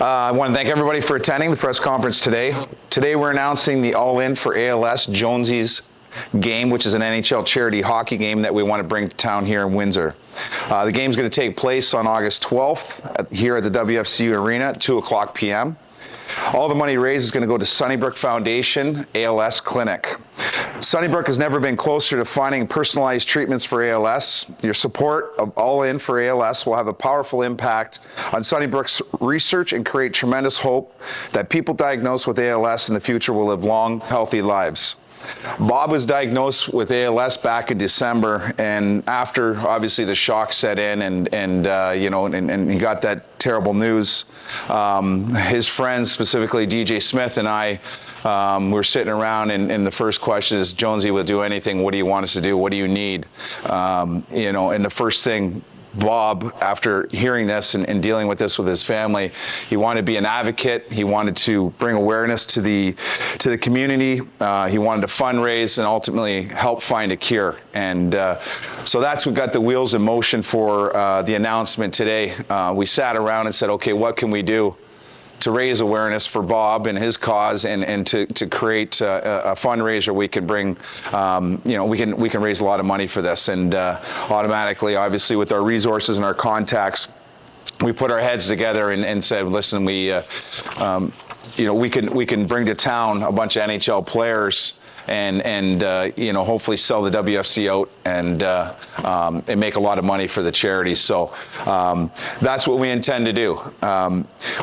I want to thank everybody for attending the press conference today. Today we're announcing the all-in for ALS JONESY'S game, which is an NHL charity hockey game that we want to bring to town here in Windsor. The game's going to take place on August 12th here at the WFCU Arena at 2:00 p.m. All the money raised is going to go to Sunnybrook Foundation ALS Clinic. Sunnybrook has never been closer to finding personalized treatments for ALS. Your support of All In for ALS will have a powerful impact on Sunnybrook's research and create tremendous hope that people diagnosed with ALS in the future will live long, healthy lives. Bob was diagnosed with ALS back in December, and after obviously the shock set in and he got that terrible news, his friends, specifically DJ Smith and I, we're sitting around, and the first question is, Jonesy will do anything. What do you want us to do? What do you need? And the first thing, Bob, after hearing this and dealing with this with his family, he wanted to be an advocate. He wanted to bring awareness to the community. He wanted to fundraise and ultimately help find a cure. And so that's what got the wheels in motion for the announcement today. We sat around and said, okay, what can we do to raise awareness for Bob and his cause, and to create a fundraiser we can bring, we can raise a lot of money for this. And automatically, obviously, with our resources and our contacts, we put our heads together and said, listen, we can bring to town a bunch of NHL players and hopefully sell the WFC out and make a lot of money for the charity. So that's what we intend to do.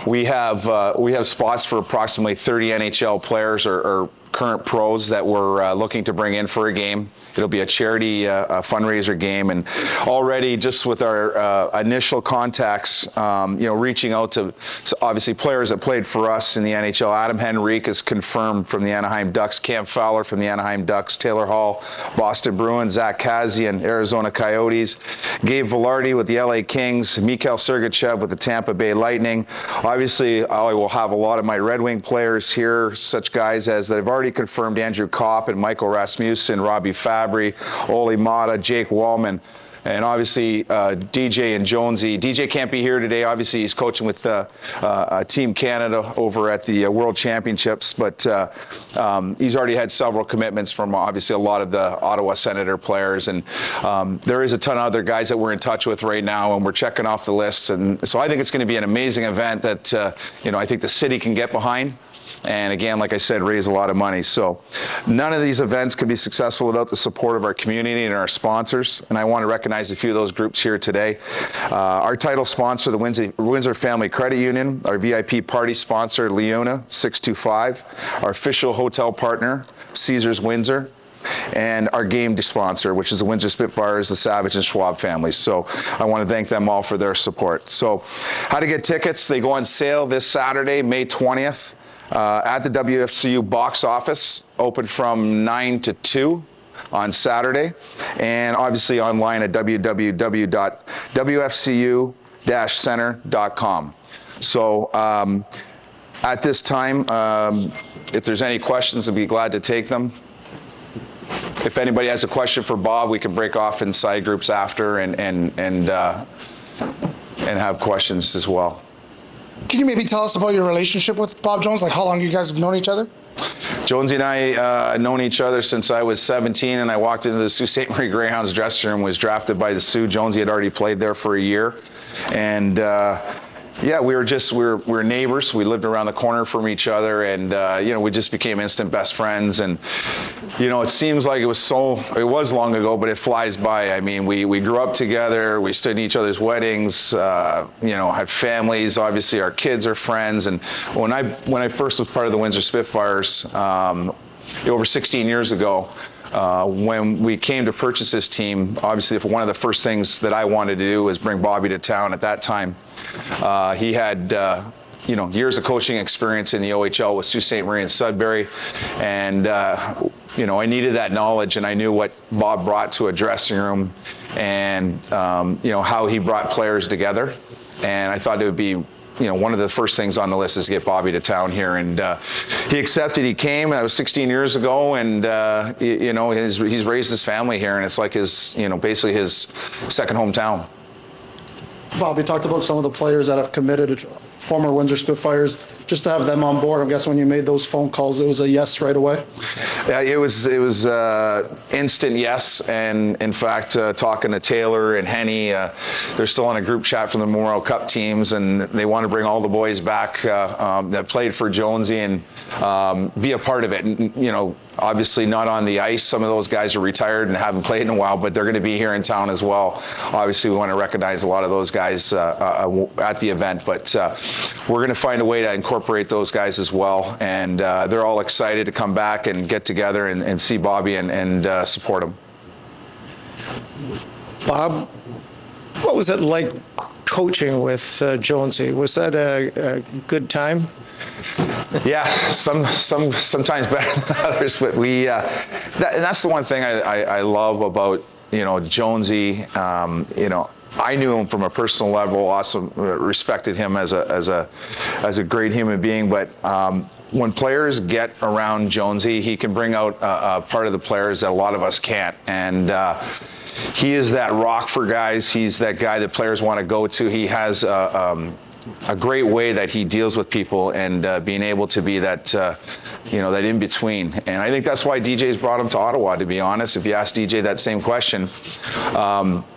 We have spots for approximately 30 NHL players or current pros that we're looking to bring in for a game. It'll be a charity fundraiser game, and already just with our initial contacts, reaching out to obviously players that played for us in the NHL. Adam Henrique is confirmed from the Anaheim Ducks, Cam Fowler from the Anaheim Ducks, Taylor Hall, Boston Bruins, Zach Kassian, Arizona Coyotes, Gabe Vilardi with the LA Kings, Mikhail Sergachev with the Tampa Bay Lighting. Obviously, I will have a lot of my Red Wing players here, such guys as that have already confirmed: Andrew Kopp and Michael Rasmussen, Robbie Fabry, Oli Mata, Jake Wallman, and obviously DJ and Jonesy. DJ can't be here today. Obviously, he's coaching with Team Canada over at the World Championships, but he's already had several commitments from obviously a lot of the Ottawa Senator players, and there is a ton of other guys that we're in touch with right now, and we're checking off the lists. And so I think it's going to be an amazing event that I think the city can get behind. And again, like I said, raise a lot of money. So none of these events could be successful without the support of our community and our sponsors. And I want to recognize a few of those groups here today. Our title sponsor, the Windsor Family Credit Union. Our VIP party sponsor, Leona 625. Our official hotel partner, Caesars Windsor. And our game sponsor, which is the Windsor Spitfires, the Savage and Schwab families. So I want to thank them all for their support. So how to get tickets? They go on sale this Saturday, May 20th. At the WFCU box office, open from 9 to 2 on Saturday, and obviously online at www.wfcu-center.com. So at this time, if there's any questions, I'd be glad to take them. If anybody has a question for Bob, we can break off in side groups after and have questions as well. Can you maybe tell us about your relationship with Bob Jones? Like how long you guys have known each other? Jonesy and I known each other since I was 17, and I walked into the Sault Ste. Marie Greyhounds dressing room, was drafted by the Sioux. Jonesy had already played there for a year. And yeah, we were neighbors. We lived around the corner from each other, and we just became instant best friends. And it seems like it was long ago, but it flies by. I mean, we grew up together. We stood in each other's weddings. Had families. Obviously, our kids are friends. And when I first was part of the Windsor Spitfires over 16 years ago. When we came to purchase this team, obviously one of the first things that I wanted to do was bring Bobby to town. At that time, he had years of coaching experience in the OHL with Sault Ste. Marie and Sudbury, and I needed that knowledge, and I knew what Bob brought to a dressing room, and how he brought players together, and I thought it would be one of the first things on the list is to get Bobby to town here, and he accepted. He came. That was 16 years ago, and he's raised his family here, and it's like his, basically his second hometown. Bob, you talked about some of the players that have committed former Windsor Spitfires, just to have them on board. I guess when you made those phone calls, it was a yes right away. Yeah, it was instant yes. And in fact, talking to Taylor and Henny, they're still on a group chat from the Memorial Cup teams, and they want to bring all the boys back that played for Jonesy and be a part of it. And, you know, obviously not on the ice. Some of those guys are retired and haven't played in a while, but they're going to be here in town as well. Obviously, we want to recognize a lot of those guys at the event, but we're going to find a way to incorporate those guys as well. And they're all excited to come back and get together and see Bobby and support him. Bob, what was it like coaching with Jonesy? Was that a good time? Yeah, sometimes better than others, but and that's the one thing I love about, you know, Jonesy. You know, I knew him from a personal level, also respected him as a great human being, but when players get around Jonesy, he can bring out a part of the players that a lot of us can't. And he is that rock for guys. He's that guy that players want to go to. He has a great way that he deals with people, and being able to be that, you know, that in between. And I think that's why DJ's brought him to Ottawa, to be honest. If you ask DJ that same question,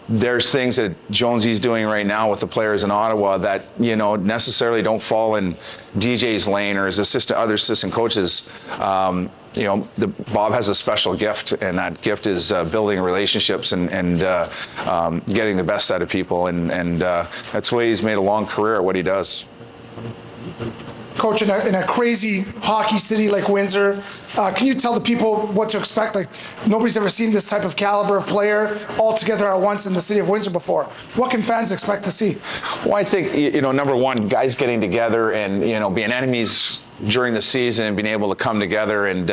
there's things that Jonesy's doing right now with the players in Ottawa that, you know, necessarily don't fall in DJ's lane or his other assistant coaches. You know, Bob has a special gift, and that gift is building relationships and getting the best out of people, and that's why he's made a long career at what he does. Coach, in a crazy hockey city like Windsor, can you tell the people what to expect? Like, nobody's ever seen this type of caliber of player all together at once in the city of Windsor before. What can fans expect to see? Well, I think, you know, number one, guys getting together and, you know, being enemies during the season and being able to come together and,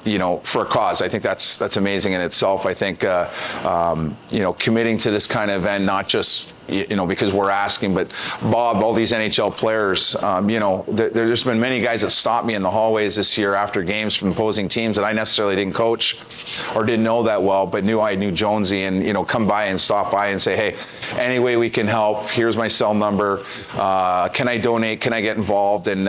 you know, for a cause. I think that's amazing in itself. I think, you know, committing to this kind of event, not just, you know, because we're asking, but Bob, all these NHL players, you know, there's been many guys that stopped me in the hallways this year after games from opposing teams that I necessarily didn't coach or didn't know that well, but knew I knew Jonesy, and, you know, come by and stop by and say, hey, any way we can help, here's my cell number, can I donate, can I get involved? And,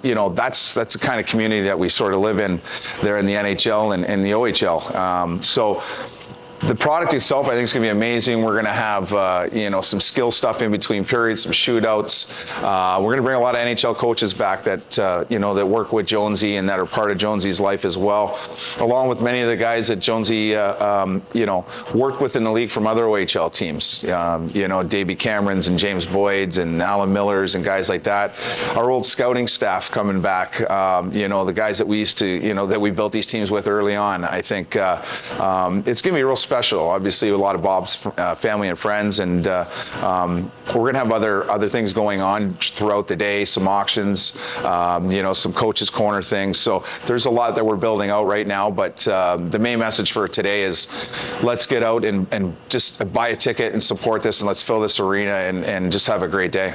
you know, that's the kind of community that we sort of live in there in the NHL and the OHL. So the product itself, I think, is going to be amazing. We're going to have, you know, some skill stuff in between periods, some shootouts. We're going to bring a lot of NHL coaches back that, you know, that work with Jonesy and that are part of Jonesy's life as well, along with many of the guys that Jonesy, you know, worked with in the league from other OHL teams. You know, Davey Camerons and James Boyds and Alan Millers and guys like that. Our old scouting staff coming back, you know, the guys that we used to, you know, that we built these teams with early on. I think it's going to be real special. Obviously, a lot of Bob's family and friends, and we're going to have other things going on throughout the day, some auctions, you know, some coaches' corner things. So there's a lot that we're building out right now, but the main message for today is let's get out and just buy a ticket and support this, and let's fill this arena and just have a great day.